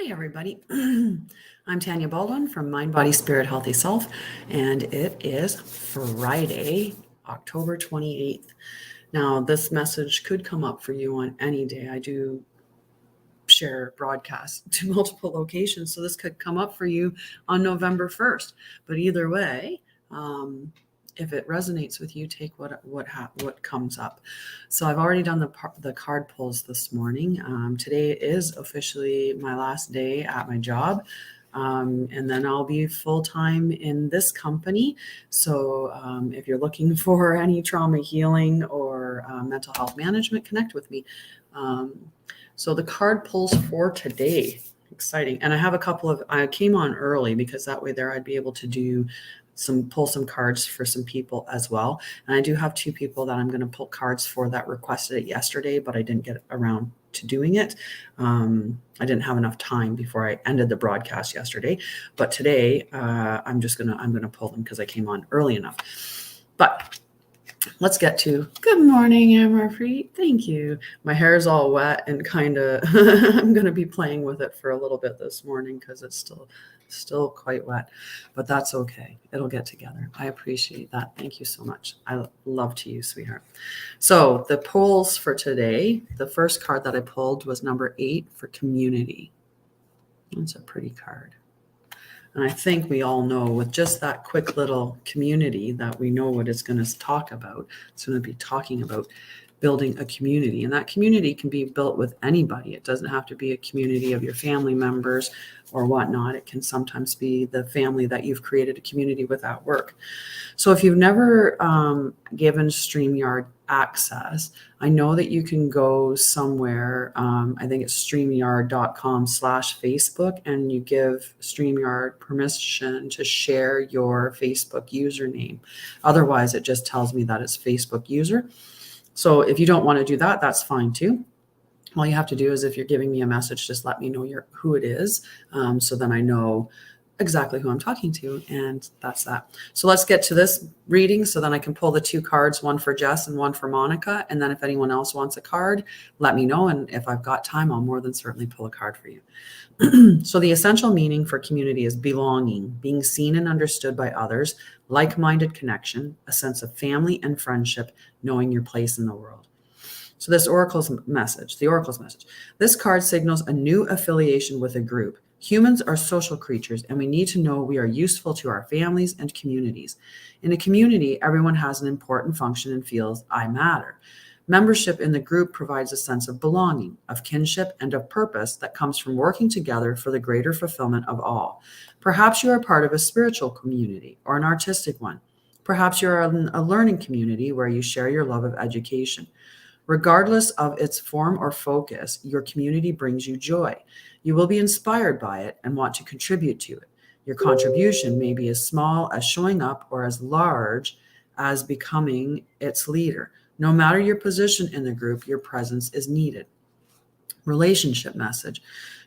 Hi, everybody. I'm Tanya Baldwin from Mind, Body, Spirit, Healthy Self, and it is Friday, October 28th. Now, this message could come up for you on any day. I do share broadcasts to multiple locations, so this could come up for you on November 1st. But either way, if it resonates with you, take what comes up. So I've already done the card pulls this morning. Today is officially my last day at my job. And then I'll be full-time in this company. So if you're looking for any trauma healing or mental health management, connect with me. So the card pulls for today, exciting. And I have I came on early because that way there I'd be able to pull some cards for some people as well. And I do have two people that I'm going to pull cards for that requested it yesterday, but I didn't get around to doing it. I didn't have enough time before I ended the broadcast yesterday, but today I'm going to pull them because I came on early enough. But let's get to good morning, Amberfree. Thank you. My hair is all wet and kind of I'm going to be playing with it for a little bit this morning because it's still quite wet, but that's okay. It'll get together. I appreciate that. Thank you so much. I love to you, sweetheart. So the pulls for today, the first card that I pulled was number 8 for community. That's a pretty card. And I think we all know with just that quick little community that we know what it's going to talk about. It's going to be talking about building a community. And that community can be built with anybody. It doesn't have to be a community of your family members or whatnot. It can sometimes be the family that you've created a community with at work. So if you've never given StreamYard access, I know that you can go somewhere. I think it's StreamYard.com/Facebook, and you give StreamYard permission to share your Facebook username. Otherwise, it just tells me that it's Facebook user. So if you don't want to do that, that's fine too. All you have to do is if you're giving me a message, just let me know who it is. So then I know exactly who I'm talking to, and that's that. So let's get to this reading so then I can pull the 2 cards, one for Jess and one for Monica. And then if anyone else wants a card, let me know. And if I've got time, I'll more than certainly pull a card for you. So the essential meaning for community is belonging, being seen and understood by others, like-minded connection, a sense of family and friendship, knowing your place in the world. So the Oracle's message. This card signals a new affiliation with a group. Humans are social creatures, and we need to know we are useful to our families and communities. In a community, everyone has an important function and feels I matter. Membership in the group provides a sense of belonging, of kinship, and of purpose that comes from working together for the greater fulfillment of all. Perhaps you are part of a spiritual community or an artistic one. Perhaps you are in a learning community where you share your love of education. Regardless of its form or focus, your community brings you joy. You will be inspired by it and want to contribute to it. Your contribution may be as small as showing up or as large as becoming its leader. No matter your position in the group, your presence is needed. Relationship message.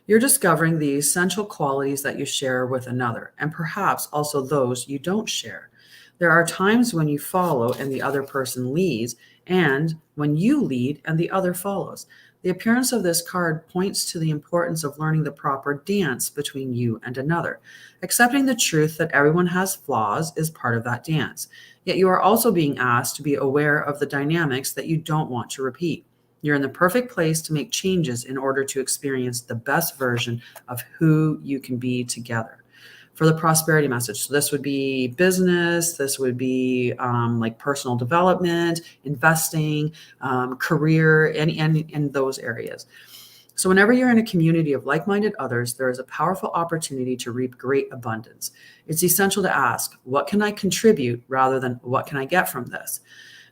You're discovering the essential qualities that you share with another, and perhaps also those you don't share. There are times when you follow and the other person leads, and when you lead and the other follows. The appearance of this card points to the importance of learning the proper dance between you and another. Accepting the truth that everyone has flaws is part of that dance. Yet you are also being asked to be aware of the dynamics that you don't want to repeat. You're in the perfect place to make changes in order to experience the best version of who you can be together. For the prosperity message, so this would be business, this would be like personal development, investing, career, and those areas. So whenever you're in a community of like-minded others, there is a powerful opportunity to reap great abundance. It's essential to ask, what can I contribute rather than what can I get from this?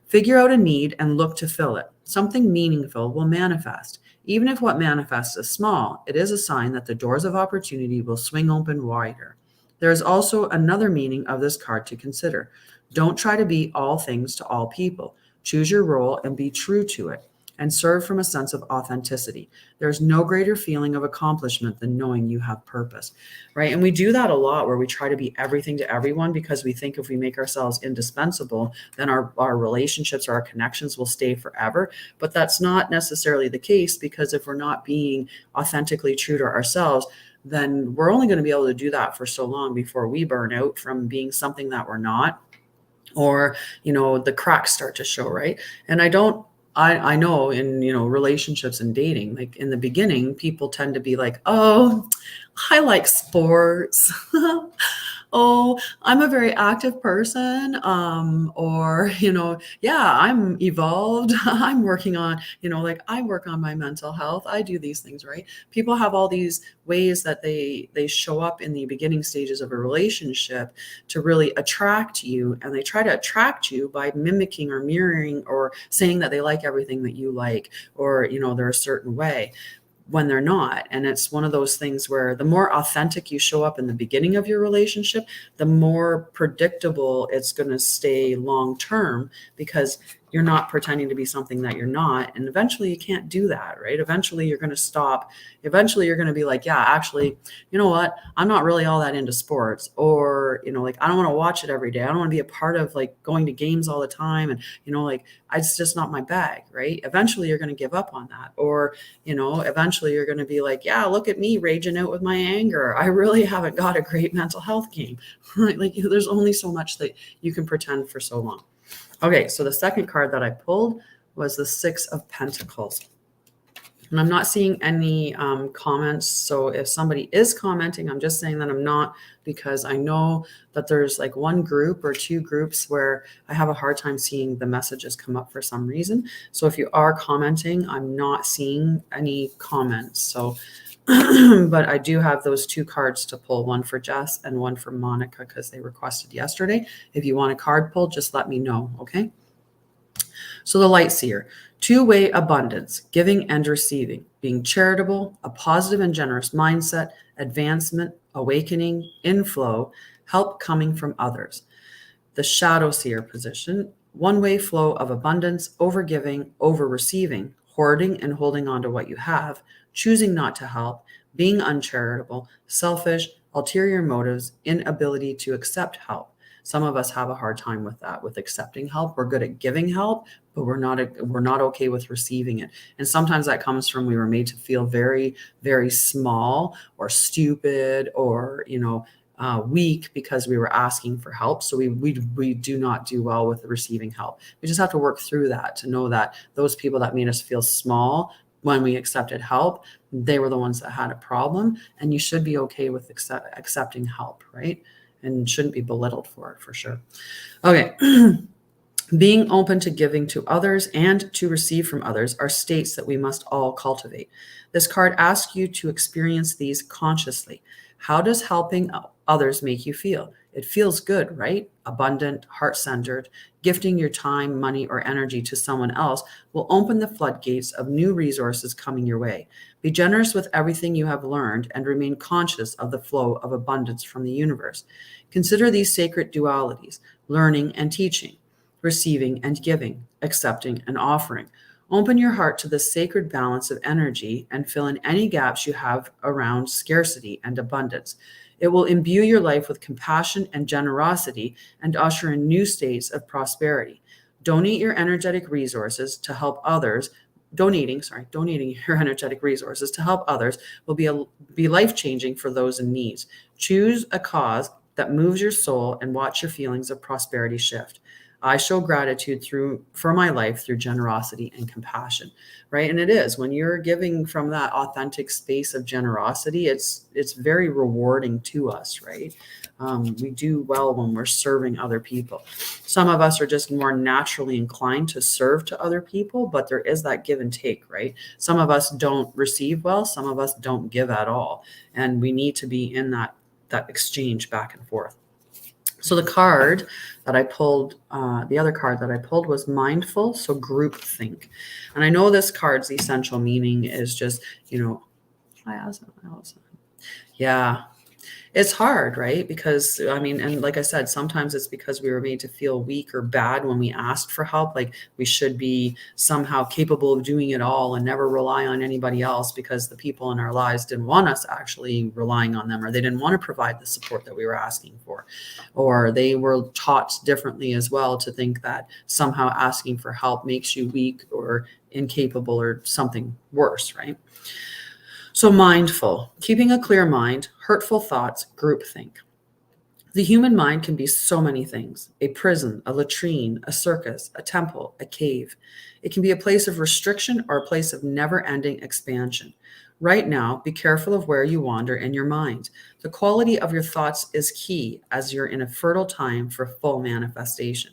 Figure out a need and look to fill it. Something meaningful will manifest. Even if what manifests is small, it is a sign that the doors of opportunity will swing open wider. There is also another meaning of this card to consider. Don't try to be all things to all people. Choose your role and be true to it, and serve from a sense of authenticity. There's no greater feeling of accomplishment than knowing you have purpose, right? And we do that a lot where we try to be everything to everyone because we think if we make ourselves indispensable, then our relationships or our connections will stay forever. But that's not necessarily the case, because if we're not being authentically true to ourselves, then we're only going to be able to do that for so long before we burn out from being something that we're not, or, the cracks start to show, right? And I know in, relationships and dating, like in the beginning, people tend to be like, oh, I like sports. Oh, I'm a very active person. Or, yeah, I'm evolved. I'm working on, like I work on my mental health. I do these things, right? People have all these ways that they show up in the beginning stages of a relationship to really attract you. And they try to attract you by mimicking or mirroring or saying that they like everything that you like, or, they're a certain way when they're not. And it's one of those things where the more authentic you show up in the beginning of your relationship, the more predictable it's going to stay long term, because you're not pretending to be something that you're not. And eventually you can't do that, right? Eventually you're going to stop. Eventually you're going to be like, yeah, actually, you know what? I'm not really all that into sports, or, like, I don't want to watch it every day. I don't want to be a part of like going to games all the time. And, like, it's just not my bag, right? Eventually you're going to give up on that. Or, eventually you're going to be like, yeah, look at me raging out with my anger. I really haven't got a great mental health game, right? Like, there's only so much that you can pretend for so long. Okay, so the second card that I pulled was the Six of Pentacles. And I'm not seeing any comments. So if somebody is commenting, I'm just saying that I'm not, because I know that there's like one group or two groups where I have a hard time seeing the messages come up for some reason. So if you are commenting, I'm not seeing any comments. So, but I do have those two cards to pull, one for Jess and one for Monica, because they requested yesterday. If you want a card pulled, just let me know, okay? So the Light Seer, two-way abundance, giving and receiving, being charitable, a positive and generous mindset, advancement, awakening, inflow, help coming from others. The Shadow Seer position, one-way flow of abundance, overgiving, over-receiving, hoarding and holding on to what you have, choosing not to help, being uncharitable, selfish, ulterior motives, inability to accept help. Some of us have a hard time with that, with accepting help. We're good at giving help, but we're not okay with receiving it. And sometimes that comes from we were made to feel very, very small or stupid, or weak, because we were asking for help. So we do not do well with receiving help. We just have to work through that to know that those people that made us feel small when we accepted help, they were the ones that had a problem. And you should be okay with accepting help, right? And shouldn't be belittled for it, for sure. Okay. Being open to giving to others and to receive from others are states that we must all cultivate. This card asks you to experience these consciously. How does helping others make you feel? It feels good, right? Abundant, heart-centered. Gifting your time, money, or energy to someone else will open the floodgates of new resources coming your way. Be generous with everything you have learned and remain conscious of the flow of abundance from the universe. Consider these sacred dualities, learning and teaching, receiving and giving, accepting and offering. Open your heart to the sacred balance of energy and fill in any gaps you have around scarcity and abundance. It will imbue your life with compassion and generosity and usher in new states of prosperity. Donate your energetic resources to help others. Donating your energetic resources to help others will be life-changing for those in need. Choose a cause that moves your soul and watch your feelings of prosperity shift. I show gratitude for my life through generosity and compassion, right? And it is, when you're giving from that authentic space of generosity, it's very rewarding to us, right? We do well when we're serving other people. Some of us are just more naturally inclined to serve to other people, but there is that give and take, right? Some of us don't receive well, some of us don't give at all. And we need to be in that exchange back and forth. So the card that I pulled, the other card that I pulled was mindful, so group think. And I know this card's essential meaning is just, yeah, it's hard, right? Because and like I said, sometimes it's because we were made to feel weak or bad when we asked for help. Like we should be somehow capable of doing it all and never rely on anybody else, because the people in our lives didn't want us actually relying on them, or they didn't want to provide the support that we were asking for, or they were taught differently as well to think that somehow asking for help makes you weak or incapable or something worse, right? So mindful, keeping a clear mind, hurtful thoughts, groupthink. The human mind can be so many things: a prison, a latrine, a circus, a temple, a cave. It can be a place of restriction or a place of never ending expansion. Right now, be careful of where you wander in your mind. The quality of your thoughts is key as you're in a fertile time for full manifestation.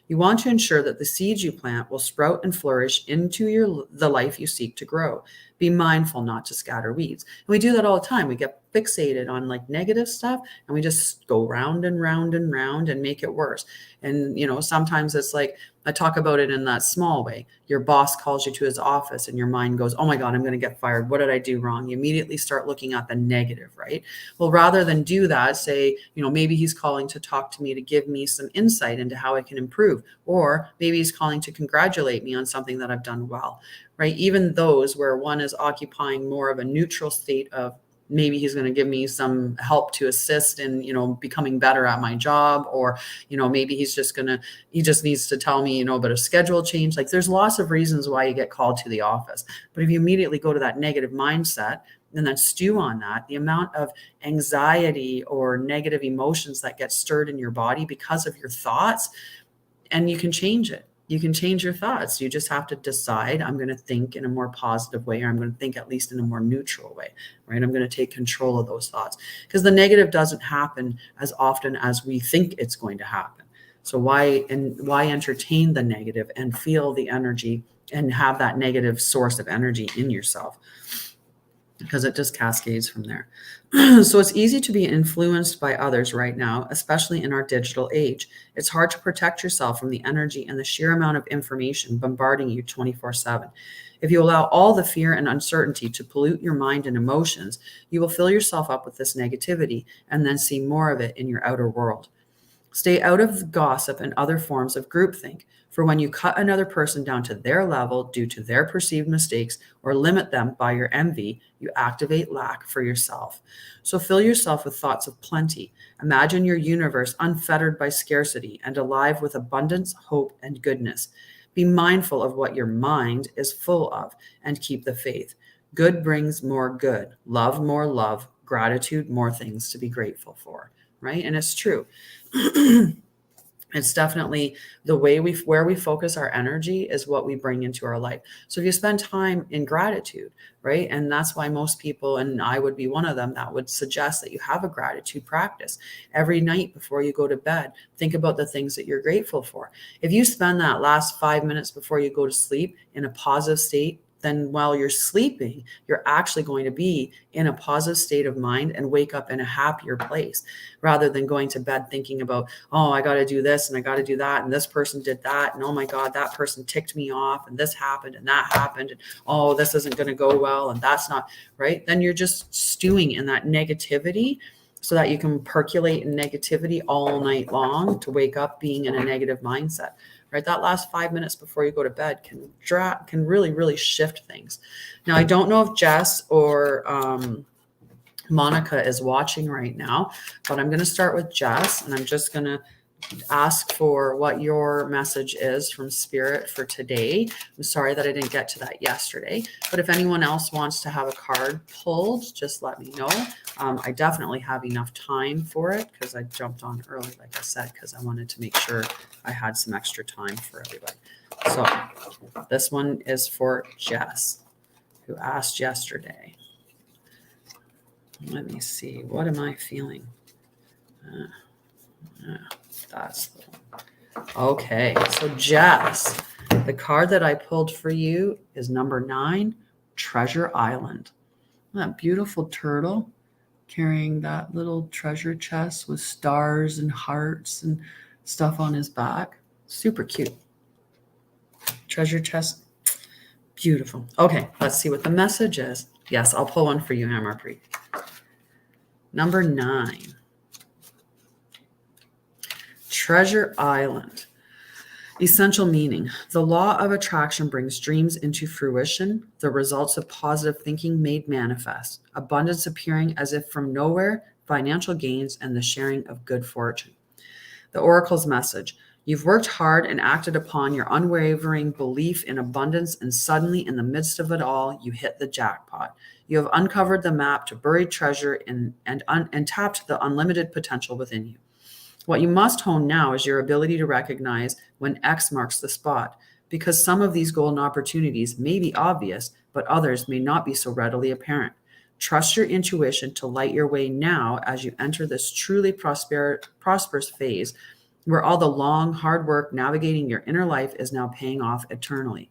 You want to ensure that the seeds you plant will sprout and flourish into the life you seek to grow. Be mindful not to scatter weeds. And we do that all the time. We get fixated on like negative stuff and we just go round and round and round and make it worse. And sometimes it's like, I talk about it in that small way. Your boss calls you to his office and your mind goes, oh my God, I'm going to get fired. What did I do wrong? You immediately start looking at the negative, right? Well, rather than do that, say, maybe he's calling to talk to me to give me some insight into how I can improve. Or maybe he's calling to congratulate me on something that I've done well, right? Even those where one is occupying more of a neutral state of, maybe he's going to give me some help to assist in, becoming better at my job, or, maybe he just needs to tell me, about a schedule change. Like there's lots of reasons why you get called to the office. But if you immediately go to that negative mindset and then stew on that, the amount of anxiety or negative emotions that get stirred in your body because of your thoughts, and you can change it. You can change your thoughts. You just have to decide, I'm going to think in a more positive way, or I'm going to think at least in a more neutral way, right? I'm going to take control of those thoughts, because the negative doesn't happen as often as we think it's going to happen. So why entertain the negative and feel the energy and have that negative source of energy in yourself? Because it just cascades from there. So it's easy to be influenced by others right now, especially in our digital age. It's hard to protect yourself from the energy and the sheer amount of information bombarding you 24/7. If you allow all the fear and uncertainty to pollute your mind and emotions, you will fill yourself up with this negativity and then see more of it in your outer world. Stay out of gossip and other forms of groupthink, for when you cut another person down to their level due to their perceived mistakes or limit them by your envy, you activate lack for yourself. So fill yourself with thoughts of plenty. Imagine your universe unfettered by scarcity and alive with abundance, hope, and goodness. Be mindful of what your mind is full of and keep the faith. Good brings more good. Love more love. Gratitude more things to be grateful for. Right? And it's true. It's definitely where we focus our energy is what we bring into our life. So if you spend time in gratitude, right? And that's why most people, and I would be one of them, that would suggest that you have a gratitude practice every night before you go to bed. Think about the things that you're grateful for. If you spend that last 5 minutes before you go to sleep in a positive state, then while you're sleeping, you're actually going to be in a positive state of mind and wake up in a happier place, rather than going to bed thinking about, oh, I got to do this and I got to do that. And this person did that. And oh my God, that person ticked me off and this happened and that happened. And oh, this isn't going to go well. And that's not right. Then you're just stewing in that negativity, so that you can percolate in negativity all night long to wake up being in a negative mindset. Right, that last 5 minutes before you go to bed can really, really shift things. Now, I don't know if Jess or Monica is watching right now, but I'm going to start with Jess, and I'm just going to ask for what your message is from Spirit for today. I'm sorry that I didn't get to that yesterday, but if anyone else wants to have a card pulled, just let me know. I definitely have enough time for it because I jumped on early, like I said, because I wanted to make sure I had some extra time for everybody. So this one is for Jess, who asked yesterday. Let me see. What am I feeling? That's the one. Okay. So Jess, the card that I pulled for you is number 9, Treasure Island. That beautiful turtle carrying that little treasure chest with stars and hearts and stuff on his back. Super cute. Treasure chest. Beautiful. Okay. Let's see what the message is. Yes, I'll pull one for you, Hammerpreet. Number 9. Treasure Island. Essential meaning. The law of attraction brings dreams into fruition, the results of positive thinking made manifest, abundance appearing as if from nowhere, financial gains, and the sharing of good fortune. The Oracle's message. You've worked hard and acted upon your unwavering belief in abundance, and suddenly, in the midst of it all, you hit the jackpot. You have uncovered the map to buried treasure and tapped the unlimited potential within you. What you must hone now is your ability to recognize when X marks the spot, because some of these golden opportunities may be obvious, but others may not be so readily apparent. Trust your intuition to light your way now as you enter this truly prosperous phase where all the long, hard work navigating your inner life is now paying off externally.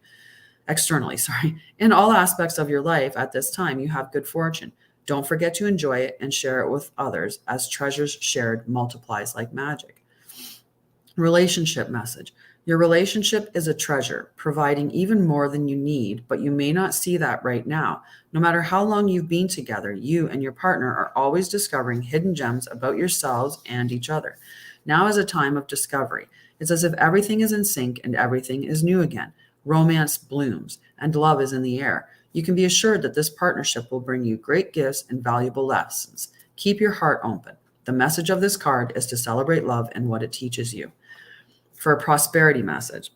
In all aspects of your life at this time, you have good fortune. Don't forget to enjoy it and share it with others, as treasures shared multiplies like magic. Relationship message. Your relationship is a treasure, providing even more than you need, but you may not see that right now. No matter how long you've been together, you and your partner are always discovering hidden gems about yourselves and each other. Now is a time of discovery. It's as if everything is in sync and everything is new again. Romance blooms and love is in the air. You can be assured that this partnership will bring you great gifts and valuable lessons. Keep your heart open. The message of this card is to celebrate love and what it teaches you. For a prosperity message,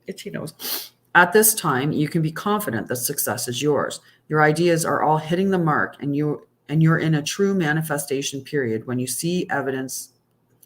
itchy nose. At this time, you can be confident that success is yours. Your ideas are all hitting the mark, and you're in a true manifestation period when you see evidence.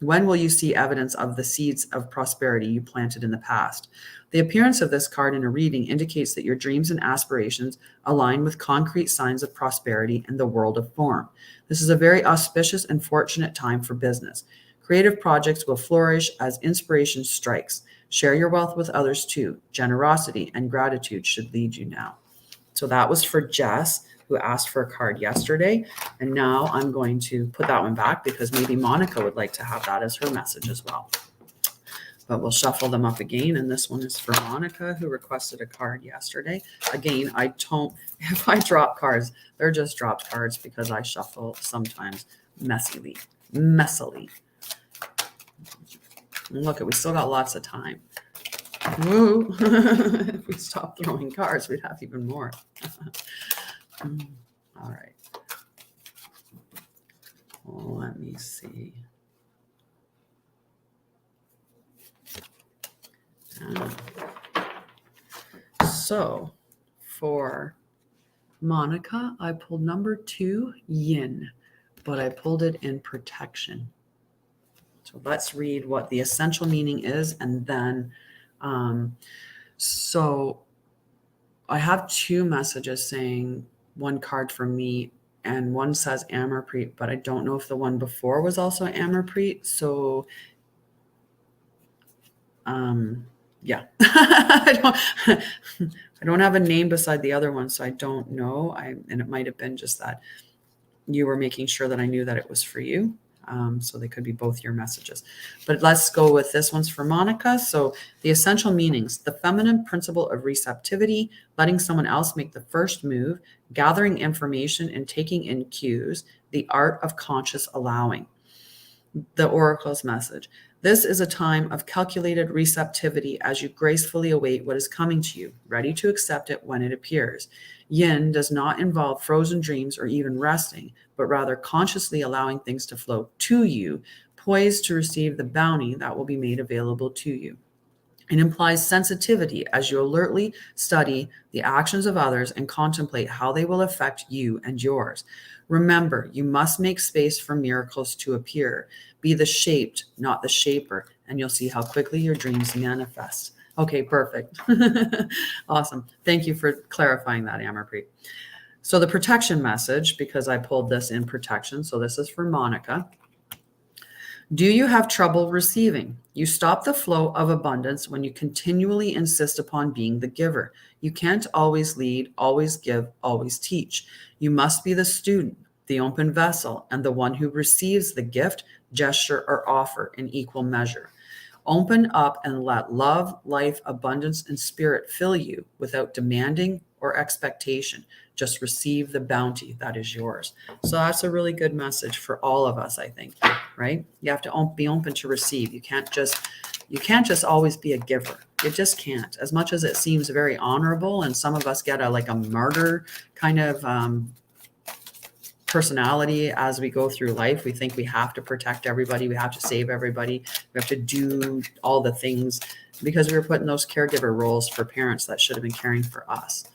When will you see evidence of the seeds of prosperity you planted in the past? The appearance of this card in a reading indicates that your dreams and aspirations align with concrete signs of prosperity in the world of form. This is a very auspicious and fortunate time for business. Creative projects will flourish as inspiration strikes. Share your wealth with others too. Generosity and gratitude should lead you now. So that was for Jess, who asked for a card yesterday. And now I'm going to put that one back because maybe Monica would like to have that as her message as well. But we'll shuffle them up again. And this one is for Monica, who requested a card yesterday. Again, if I drop cards, they're just dropped cards because I shuffle sometimes messily. Look, we still got lots of time. Woo! If we stopped throwing cards, we'd have even more. All right. Well, let me see. So for Monica, I pulled number 2, yin, but I pulled it in protection. So let's read what the essential meaning is. And then, so I have 2 messages saying one card for me and one says Amarpreet, but I don't know if the one before was also Amarpreet. So, yeah, I don't have a name beside the other one, so I don't know. And it might have been just that you were making sure that I knew that it was for you. So they could be both your messages. But let's go with this one's for Monica. So the essential meanings: the feminine principle of receptivity, letting someone else make the first move, gathering information and taking in cues, the art of conscious allowing. The oracle's message: this is a time of calculated receptivity as you gracefully await what is coming to you, ready to accept it when it appears. Yin does not involve frozen dreams or even resting, but rather consciously allowing things to flow to you, poised to receive the bounty that will be made available to you. It implies sensitivity as you alertly study the actions of others and contemplate how they will affect you and yours. Remember, you must make space for miracles to appear. Be the shaped, not the shaper, and you'll see how quickly your dreams manifest. Okay, perfect. Awesome. Thank you for clarifying that, Amarpreet. So the protection message, because I pulled this in protection, so this is for Monica. Do you have trouble receiving? You stop the flow of abundance when you continually insist upon being the giver. You can't always lead, always give, always teach. You must be the student, the open vessel, and the one who receives the gift, gesture, or offer in equal measure. Open up and let love, life, abundance, and spirit fill you without demanding or expectation. Just receive the bounty that is yours. So that's a really good message for all of us, I think, right? You have to be open to receive. You can't just always be a giver. You just can't. As much as it seems very honorable, and some of us get a martyr kind of personality as we go through life. We think we have to protect everybody. We have to save everybody. We have to do all the things because we were put in those caregiver roles for parents that should have been caring for us.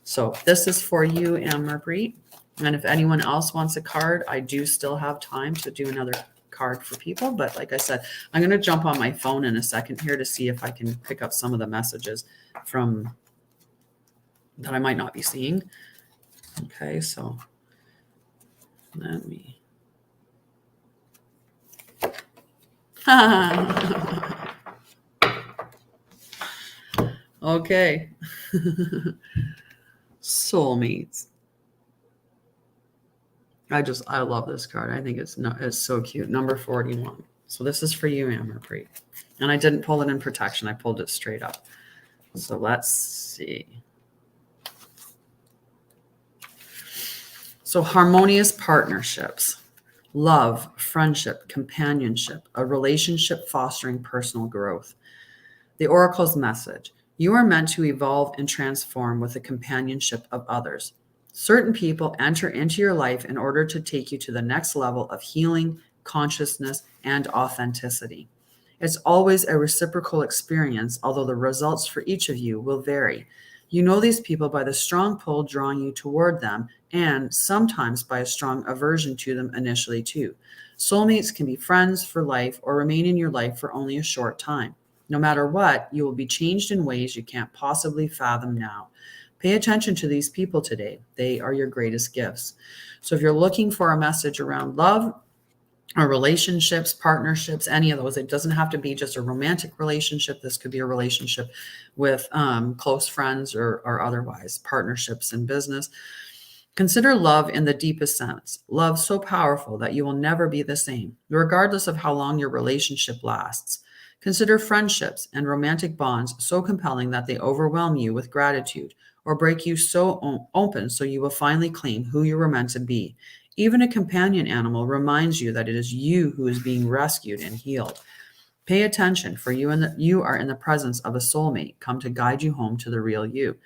So this is for you, Anne-Marie. And if anyone else wants a card, I do still have time to do another card for people. But like I said, I'm going to jump on my phone in a second here to see if I can pick up some of the messages from that I might not be seeing. Okay, so let me. Okay. Soulmates. I love this card. I think it's so cute. Number 41. So this is for you, Anne-Marie. And I didn't pull it in protection. I pulled it straight up. So let's see. So harmonious partnerships, love, friendship, companionship, a relationship fostering personal growth. The Oracle's message. You are meant to evolve and transform with the companionship of others. Certain people enter into your life in order to take you to the next level of healing, consciousness, and authenticity. It's always a reciprocal experience, although the results for each of you will vary. You know these people by the strong pull drawing you toward them, and sometimes by a strong aversion to them initially too. Soulmates can be friends for life or remain in your life for only a short time. No matter what, you will be changed in ways you can't possibly fathom now. Pay attention to these people today. They are your greatest gifts. So if you're looking for a message around love or relationships, partnerships, any of those, it doesn't have to be just a romantic relationship. This could be a relationship with close friends or otherwise, partnerships in business. Consider love in the deepest sense. Love so powerful that you will never be the same, regardless of how long your relationship lasts. Consider friendships and romantic bonds so compelling that they overwhelm you with gratitude or break you so open so you will finally claim who you were meant to be. Even a companion animal reminds you that it is you who is being rescued and healed. Pay attention, for you are in the presence of a soulmate come to guide you home to the real you.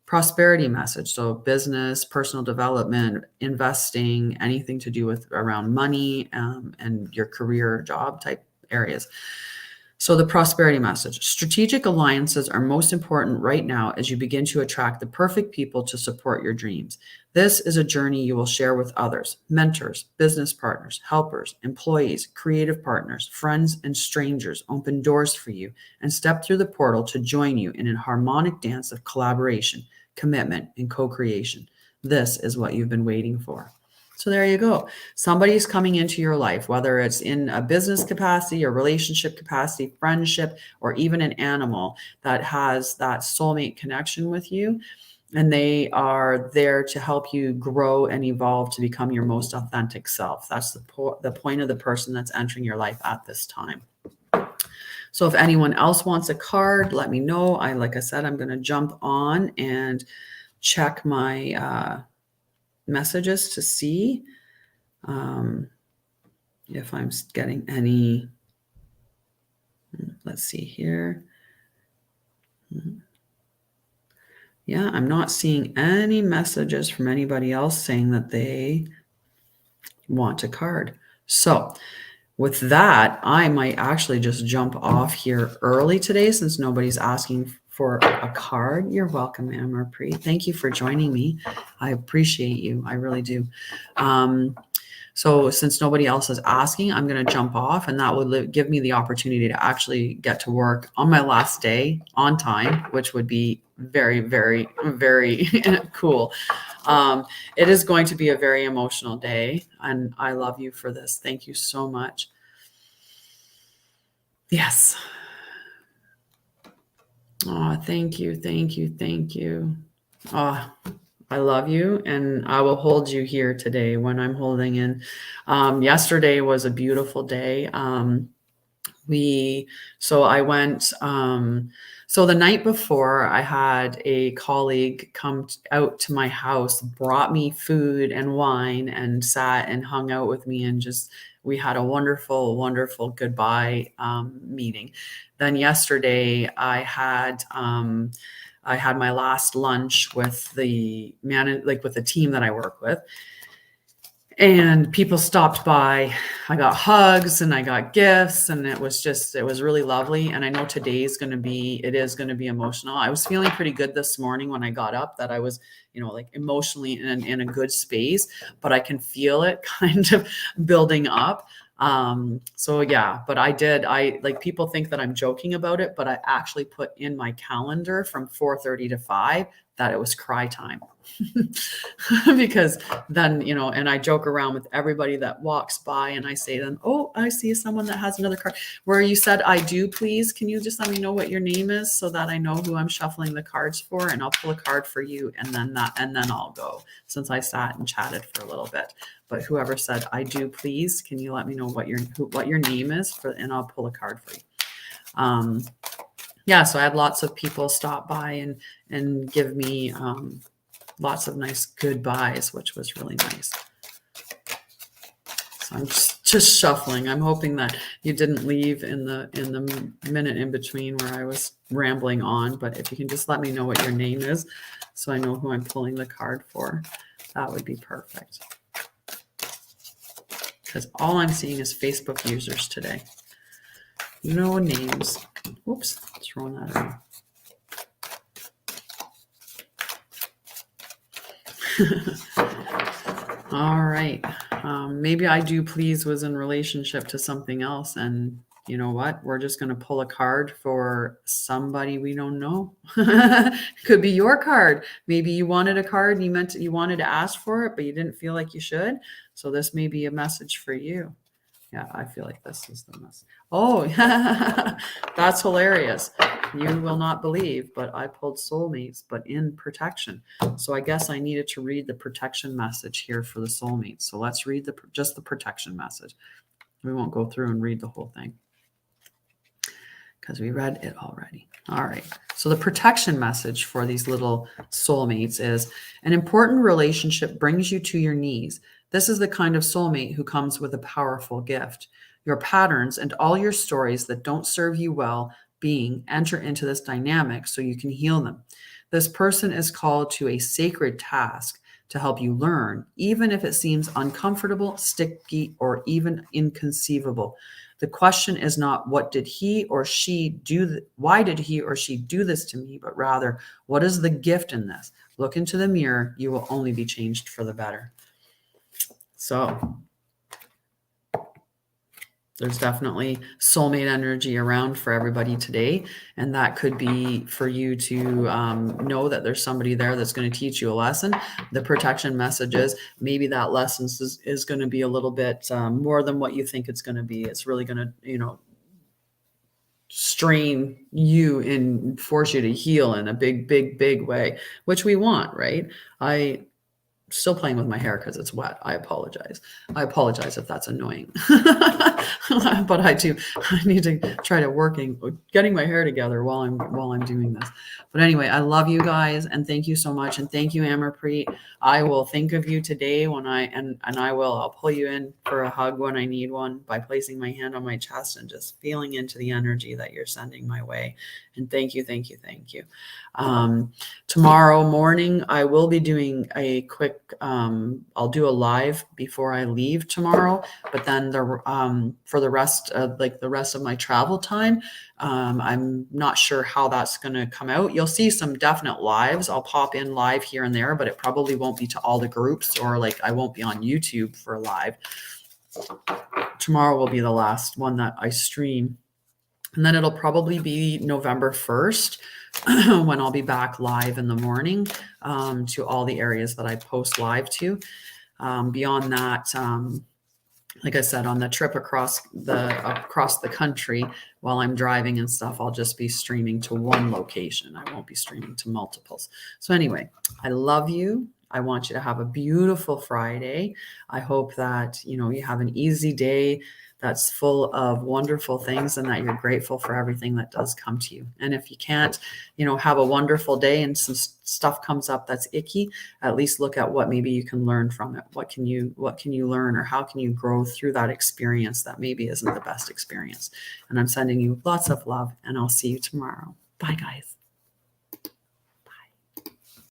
Prosperity message, so business, personal development, investing, anything to do with around money and your career, job type areas. So the prosperity message, strategic alliances are most important right now as you begin to attract the perfect people to support your dreams. This is a journey you will share with others, mentors, business partners, helpers, employees, creative partners, friends, and strangers open doors for you and step through the portal to join you in a harmonic dance of collaboration, commitment, and co-creation. This is what you've been waiting for. So there you go. Somebody's coming into your life, whether it's in a business capacity or relationship capacity, friendship, or even an animal that has that soulmate connection with you. And they are there to help you grow and evolve to become your most authentic self. That's the point of the person that's entering your life at this time. So if anyone else wants a card, let me know. Like I said, I'm going to jump on and check my messages to see if I'm getting any. Let's see here. Yeah, I'm not seeing any messages from anybody else saying that they want a card. So with that, I might actually just jump off here early today since nobody's asking for a card. You're welcome, Anne-Marie. Thank you for joining me. I appreciate you. I really do. So since nobody else is asking, I'm going to jump off, and that would give me the opportunity to actually get to work on my last day on time, which would be very, very, very cool. It is going to be a very emotional day, and I love you for this. Thank you so much. Yes. Oh, thank you. Thank you. Thank you. Oh, I love you, and I will hold you here today when I'm holding in. Yesterday was a beautiful day. So the night before, I had a colleague come out to my house, brought me food and wine, and sat and hung out with me, and we had a wonderful, wonderful goodbye meeting. Then yesterday, I had my last lunch with the with the team that I work with, and people stopped by I got hugs and I got gifts, and it was really lovely. And I know it is going to be emotional. I was feeling pretty good this morning when I got up, that I was, like emotionally in a good space, but I can feel it kind of building up. So yeah, but I like, people think that I'm joking about it, but I actually put in my calendar from 4:30 to 5 that it was cry time. Because then, and I joke around with everybody that walks by, and I say to them, oh, I see someone that has another card where you said, I do, please. Can you just let me know what your name is so that I know who I'm shuffling the cards for, and I'll pull a card for you, and then I'll go, since I sat and chatted for a little bit. But whoever said, I do, please, can you let me know what your name is and I'll pull a card for you. Yeah, so I had lots of people stop by and give me lots of nice goodbyes, which was really nice. So I'm just shuffling. I'm hoping that you didn't leave in the minute in between where I was rambling on, but if you can just let me know what your name is so I know who I'm pulling the card for, that would be perfect. Because all I'm seeing is Facebook users today. No names. Whoops, throwing that around. All right. Maybe I do please was in relationship to something else, and you know what? We're just going to pull a card for somebody we don't know. Could be your card. Maybe you wanted a card and you wanted to ask for it, but you didn't feel like you should. So this may be a message for you. Yeah, I feel like this is the message. Oh, that's hilarious. You will not believe, but I pulled soulmates, but in protection. So I guess I needed to read the protection message here for the soulmates. So let's read just the protection message. We won't go through and read the whole thing because we read it already. All right. So the protection message for these little soulmates is: an important relationship brings you to your knees. This is the kind of soulmate who comes with a powerful gift. Your patterns and all your stories that don't serve you well enter into this dynamic so you can heal them. This person is called to a sacred task to help you learn, even if it seems uncomfortable, sticky, or even inconceivable. The question is not why did he or she do this to me, but rather, what is the gift in this? Look into the mirror. You will only be changed for the better. So there's definitely soulmate energy around for everybody today. And that could be for you to know that there's somebody there that's going to teach you a lesson. The protection messages, maybe that lesson is going to be a little bit more than what you think it's going to be. It's really going to, strain you and force you to heal in a big, big, big way, which we want, right? Still playing with my hair because it's wet. I apologize if that's annoying. But I need to try to getting my hair together while I'm doing this. But anyway, I love you guys and thank you so much. And thank you, Amarpreet. I will think of you today when I'll pull you in for a hug when I need one by placing my hand on my chest and just feeling into the energy that you're sending my way. And thank you. Tomorrow morning, I will be doing a quick, I'll do a live before I leave tomorrow, but then for the rest of my travel time, I'm not sure how that's going to come out. You'll see some definite lives. I'll pop in live here and there, but it probably won't be to all the groups, or I won't be on YouTube for live. Tomorrow will be the last one that I stream. And then it'll probably be November 1st when I'll be back live in the morning to all the areas that I post live to. Beyond that, like I said, on the trip across the country while I'm driving and stuff, I'll just be streaming to one location. I won't be streaming to multiples. So anyway, I love you. I want you to have a beautiful Friday. I hope that, you have an easy day that's full of wonderful things and that you're grateful for everything that does come to you. And if you can't, have a wonderful day and some stuff comes up that's icky, at least look at what maybe you can learn from it. What can you learn, or how can you grow through that experience that maybe isn't the best experience? And I'm sending you lots of love, and I'll see you tomorrow. Bye, guys.